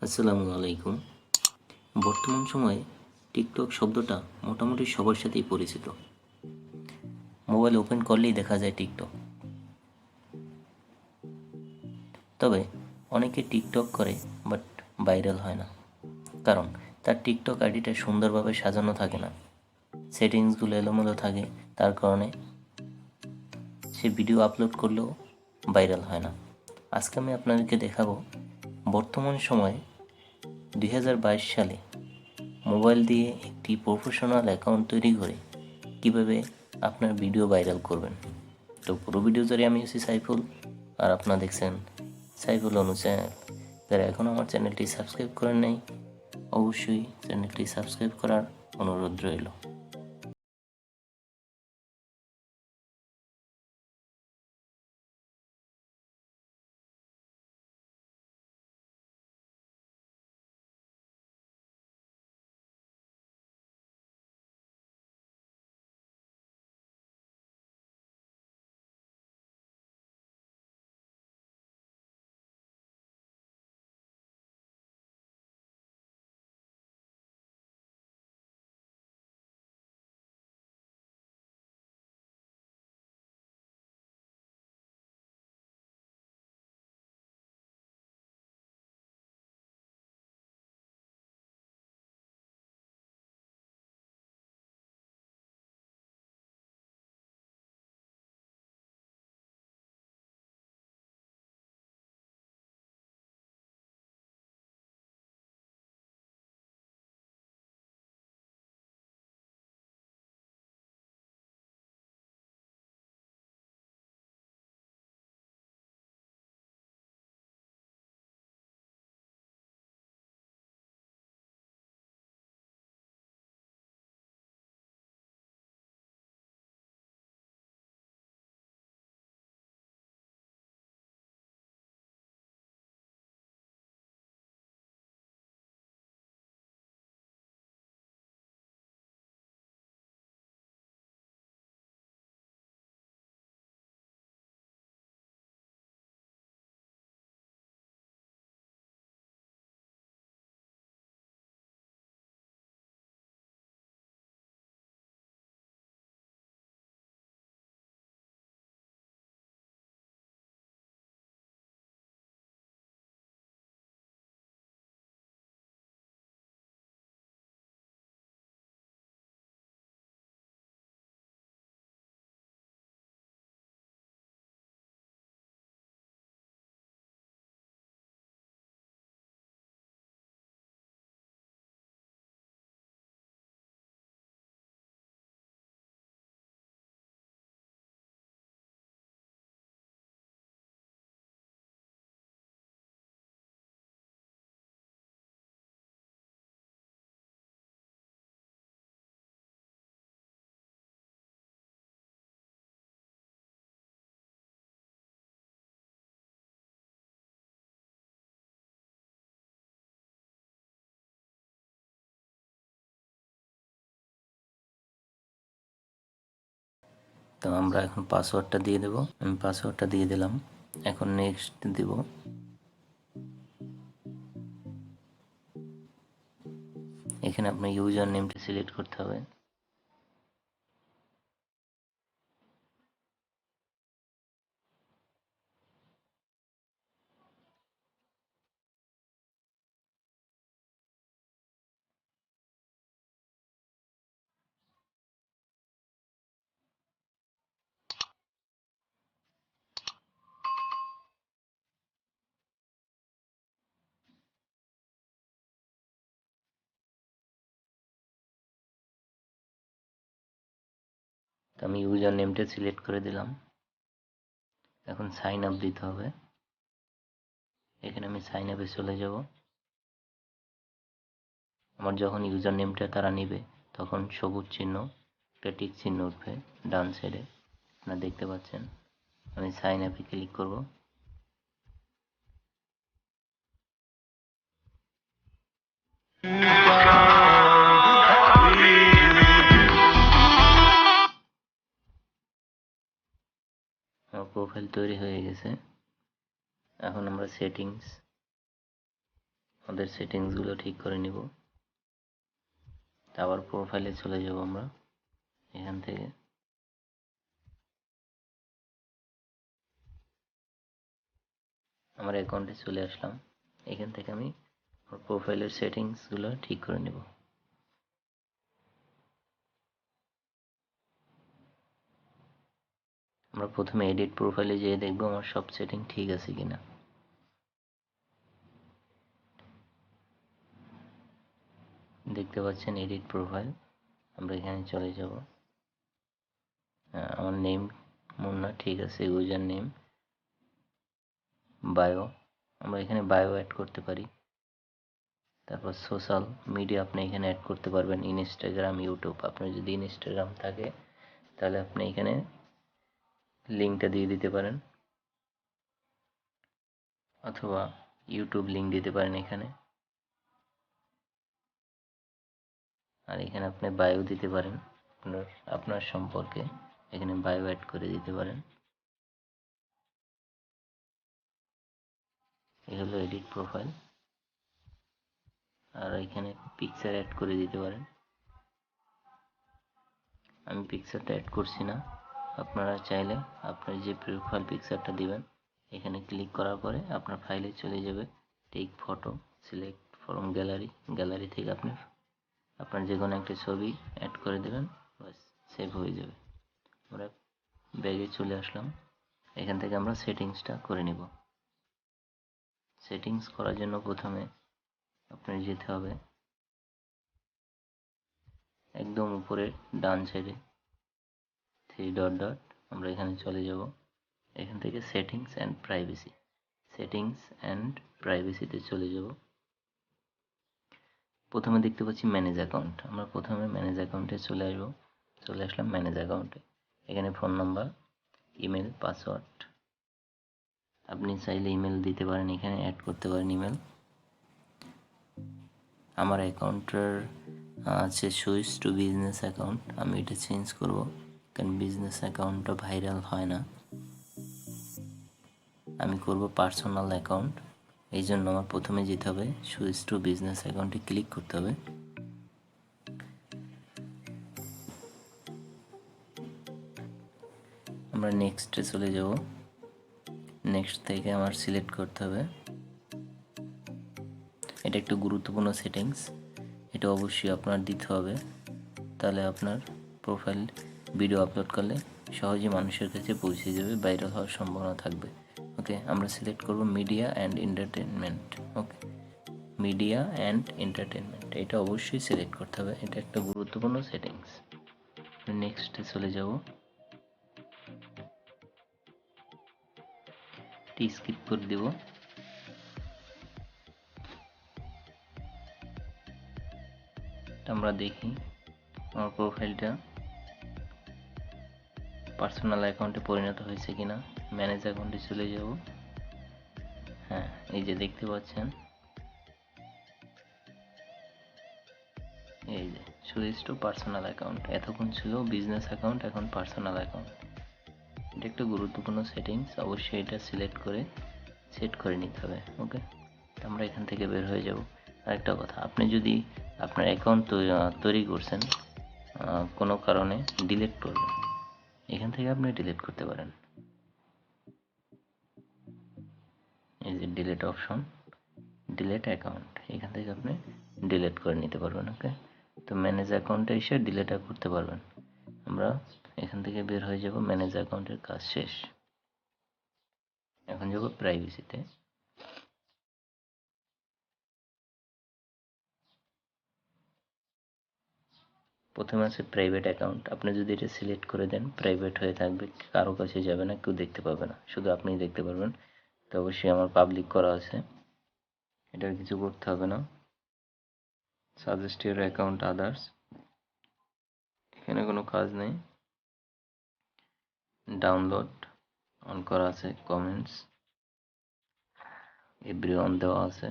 আসসালামু আলাইকুম। বর্তমান সময়ে টিকটক শব্দটা মোটামুটি সবার সাথেই পরিচিত। মোবাইল ওপেন করলেই দেখা যায় টিকটক। তবে অনেকে টিকটক করে বাট ভাইরাল হয় না, কারণ তার টিকটক আইডিটা সুন্দরভাবে সাজানো থাকে না, সেটিংসগুলো এলোমেলো থাকে। তার কারণে সে ভিডিও আপলোড করলেও ভাইরাল হয় না। আজকে আমি আপনাদেরকে দেখাবো বর্তমান সময়ে 2022 সালে মোবাইল দিয়ে একটি প্রফেশনাল অ্যাকাউন্ট তৈরি করে কীভাবে আপনার ভিডিও ভাইরাল করবেন। তো পুরো ভিডিও জুড়ে আমি হচ্ছি সাইফুল, আর আপনারা দেখছেন সাইফুল অনু চ্যানেল। যারা এখন আমার চ্যানেলটি সাবস্ক্রাইব করেন নাই, অবশ্যই চ্যানেলটি সাবস্ক্রাইব করার অনুরোধ রইল। তো আমরা এখন পাসওয়ার্ডটা দিয়ে দেব। আমি পাসওয়ার্ডটা দিয়ে দিলাম, এখন নেক্সট দেব। এখানে আপনার ইউজার নেমটা সিলেক্ট করতে হবে। তো আমি ইউজার নেমটা সিলেক্ট করে দিলাম। এখন সাইন আপ দিতে হবে। এখানে আমি সাইন আপে চলে যাব। আমার যখন ইউজার নেমটা তারা নিবে, তখন সবুজ চিহ্ন, একটা টিক চিহ্ন উঠবে ডান সাইডে, আপনারা দেখতে পাচ্ছেন। আমি সাইন আপে ক্লিক করব। আমার প্রোফাইল তৈরি হয়ে গেছে। এখন আমরা সেটিংস ওদের সেটিংসগুলো ঠিক করে নিব। আবার প্রোফাইলে চলে যাব আমরা। এখান থেকে আমার অ্যাকাউন্টে চলে আসলাম। এখান থেকে আমি প্রোফাইলের সেটিংসগুলো ঠিক করে নেব। আমরা প্রথমে এডিট প্রোফাইলে যেয়ে দেখব আমার সব সেটিং ঠিক আছে কিনা। দেখতে পাচ্ছেন এডিট প্রোফাইল। আমরা এখানে চলে যাব। আমার নেম মুন্না ঠিক আছে, ইউজার নেম, বায়ো, আমরা এখানে বায়ো অ্যাড করতে পারি। তারপর সোশ্যাল মিডিয়া আপনি এখানে অ্যাড করতে পারবেন, ইনস্টাগ্রাম, ইউটিউব। আপনার যদি ইনস্টাগ্রাম থাকে তাহলে আপনি এখানে লিঙ্কটা দিয়ে দিতে পারেন, অথবা ইউটিউব লিঙ্ক দিতে পারেন এখানে। আর এখানে আপনি বায়ো দিতে পারেন, আপনার সম্পর্কে এখানে বায়ো অ্যাড করে দিতে পারেন। এই হলো এডিট প্রোফাইল। আর এখানে পিকচার অ্যাড করে দিতে পারেন। আমি পিকচারটা অ্যাড করছি না, আপনারা চাইলে আপনার যে প্রোফাইল পিকচারটা দিবেন এখানে ক্লিক করার পরে আপনার ফাইলে চলে যাবে। Take photo, select from gallery, gallery থেকে আপনি আপনার যে কোনো একটা ছবি অ্যাড করে দেবেন, বাস সেভ হয়ে যাবে। আমরা ব্যাগে চলে আসলাম। এখান থেকে আমরা সেটিংসটা করে নিব। সেটিংস করার জন্য প্রথমে আপনার যেতে হবে একদম উপরে ডান সাইডে থ্রি ডট ডট, আমরা এখানে চলে যাব। এখান থেকে settings and privacy, settings and প্রাইভেসিতে চলে যাব। প্রথমে দেখতে পাচ্ছি ম্যানেজ অ্যাকাউন্ট, আমরা প্রথমে ম্যানেজ অ্যাকাউন্টে চলে আসবো। চলে আসলাম ম্যানেজ অ্যাকাউন্টে। এখানে ফোন নাম্বার, ইমেল, পাসওয়ার্ড, আপনি চাইলে ইমেল দিতে পারেন, এখানে অ্যাড করতে পারেন ইমেল। আমার অ্যাকাউন্টের আছে সুইচ টু বিজনেস অ্যাকাউন্ট, আমি এটা চেঞ্জ করব কারণ বিজনেস অ্যাকাউন্টটা ভাইরাল হয় না। আমি করব পার্সোনাল অ্যাকাউন্ট, এই জন্য আমার প্রথমে যেতে হবে সুইচ টু বিজনেস অ্যাকাউন্টে ক্লিক করতে হবে। আমরা নেক্সটে চলে যাব। নেক্সট থেকে আমার সিলেক্ট করতে হবে, এটা একটু গুরুত্বপূর্ণ সেটিংস, এটা অবশ্যই আপনার দিতে হবে, তাহলে আপনার প্রোফাইল ভিডিও আপলোড করলে সহজে মানুষের কাছে পৌঁছে যাবে, ভাইরাল হওয়ার সম্ভাবনা থাকবে। ওকে, আমরা সিলেক্ট করব media and entertainment. Okay, media and entertainment এটা অবশ্যই সিলেক্ট করতে হবে, এটা একটা গুরুত্বপূর্ণ সেটিংস। নেক্সটে চলে যাব। স্কিপ করে দিব। আমরা দেখি আমার প্রোফাইলটা পার্সোনাল অ্যাকাউন্টে পরিণত হয়েছে কিনা। ম্যানেজ অ্যাকাউন্টে চলে যাব। হ্যাঁ, এই যে দেখতে পাচ্ছেন, এই যে সুইচ টু পার্সোনাল অ্যাকাউন্ট, এতক্ষণ ছিল বিজনেস অ্যাকাউন্ট, এখন পার্সোনাল অ্যাকাউন্ট। এটা একটা গুরুত্বপূর্ণ সেটিংস, অবশ্যই এটা সিলেক্ট করে সেট করে নিতে হবে। ওকে, আমরা এখান থেকে বের হয়ে যাব। আরেকটা কথা, আপনি যদি আপনার অ্যাকাউন্ট তৈরি করছেন, কোনো কারণে ডিলিট করবেন, এখান থেকে আপনি ডিলিট করতে পারেন। এই যে ডিলিট অপশন, ডিলিট অ্যাকাউন্ট, এখান থেকে আপনি ডিলিট করে নিতে পারবেন। ওকে, তো ম্যানেজ অ্যাকাউন্টে এসে ডিলিট করতে পারবেন। আমরা এখান থেকে বের হয়ে যাব, ম্যানেজ অ্যাকাউন্টের কাজ শেষ। এখন যাব প্রাইভেসিতে। প্রথমে আছে প্রাইভেট অ্যাকাউন্ট, আপনি যদি এটা সিলেক্ট করে দেন প্রাইভেট হয়ে থাকবে, কারো কাছে যাবে না, কেউ দেখতে পাবে না, শুধু আপনিই দেখতে পারবেন। তো অবশ্যই আমার পাবলিক করা আছে, এটার কিছু করতে হবে না। সাজেস্ট ইউর অ্যাকাউন্ট আদার্স, এখানে কোনো কাজ নেই। ডাউনলোড অন করা আছে, কমেন্টস এভরিওয়ান দেওয়া আছে।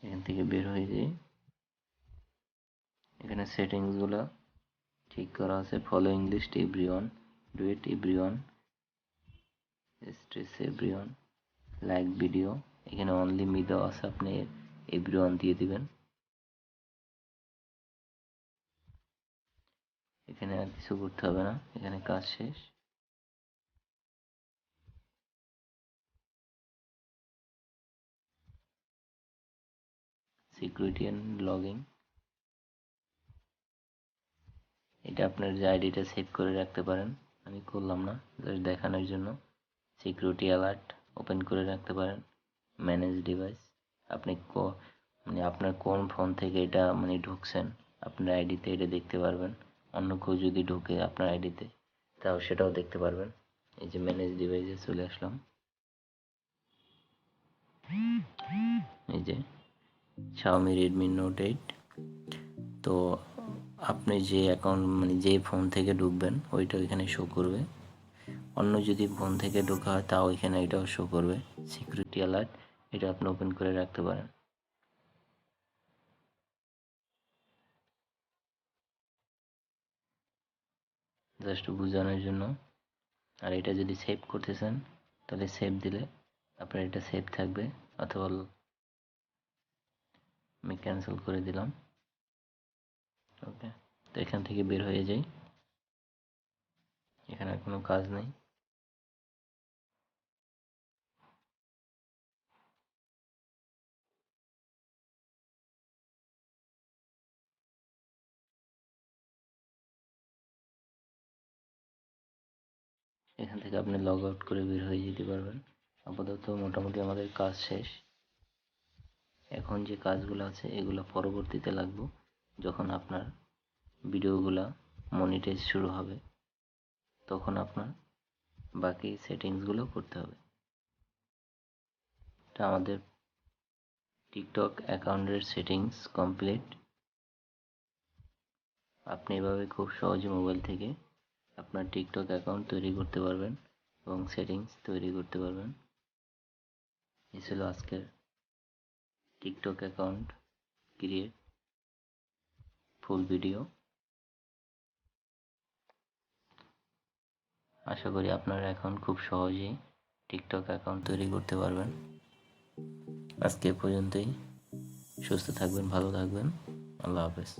এখান থেকে বের হয়ে যাই। এখানে সেটিংসগুলো ঠিক করা আছে, follow English everyone, do it everyone, stress everyone, like video, এখানে অনলি মি দেওয়া আছে, আপনি এভরিওয়ান দিয়ে দিবেন। এখানে আর কিছু করতে হবে না, এখানে কাজ শেষ। সিকিউরিটি অ্যান্ড লগিং, এটা আপনার যে আইডিটা সেভ করে রাখতে পারেন, আমি করলাম না, জাস্ট দেখানোর জন্য। সিকিউরিটি অ্যালার্ট ওপেন করে রাখতে পারেন। ম্যানেজ ডিভাইস, আপনি মানে আপনার কোন ফোন থেকে এটা মানে ঢুকছেন আপনার আইডিতে, এটা দেখতে পারবেন। অন্য কেউ যদি ঢুকে আপনার আইডিতে, তাও সেটাও দেখতে পারবেন। এই যে ম্যানেজ ডিভাইসে চলে আসলাম, এই যে Xiaomi Redmi Note 8। তো আপনি যে অ্যাকাউন্ট মানে যে ফোন থেকে ঢুকবেন ওইটা এখানে শো করবে। অন্য যদি ফোন থেকে ঢোকা হয় তাও এখানে এটাও শো করবে। সিকিউরিটি অ্যালার্ট, এটা আপনি ওপেন করে রাখতে পারেন, জাস্ট বোঝানোর জন্য। আর এটা যদি সেভ করতে চান তাহলে সেভ দিলে আপনার এটা সেভ থাকবে, অথবা আমি ক্যান্সেল করে দিলাম। ওকে, তো এখান থেকে বের হয়ে যাই, এখানে আর কোনো কাজ নেই। এখান থেকে আপনি লগ আউট করে বের হয়ে যেতে পারবেন। আপাতত মোটামুটি আমাদের কাজ শেষ। এখন যে কাজগুলো আছে এগুলো পরবর্তীতে লাগবে, যখন আপনার ভিডিওগুলা মনিটাইজ শুরু হবে, তখন আপনার বাকি সেটিংসগুলো করতে হবে। এটা আমাদের টিকটক অ্যাকাউন্টের সেটিংস কমপ্লিট। আপনি এভাবে খুব সহজে মোবাইল থেকে আপনার টিকটক অ্যাকাউন্ট তৈরি করতে পারবেন এবং সেটিংস তৈরি করতে পারবেন। এই ছিল আজকের TikTok account create full video. আশা করি আপনারা এখন খুব সহজেই টিকটক অ্যাকাউন্ট তৈরি করতে পারবেন। আজকে এ পর্যন্তই। সুস্থ থাকবেন, ভালো থাকবেন। আল্লাহ হাফেজ।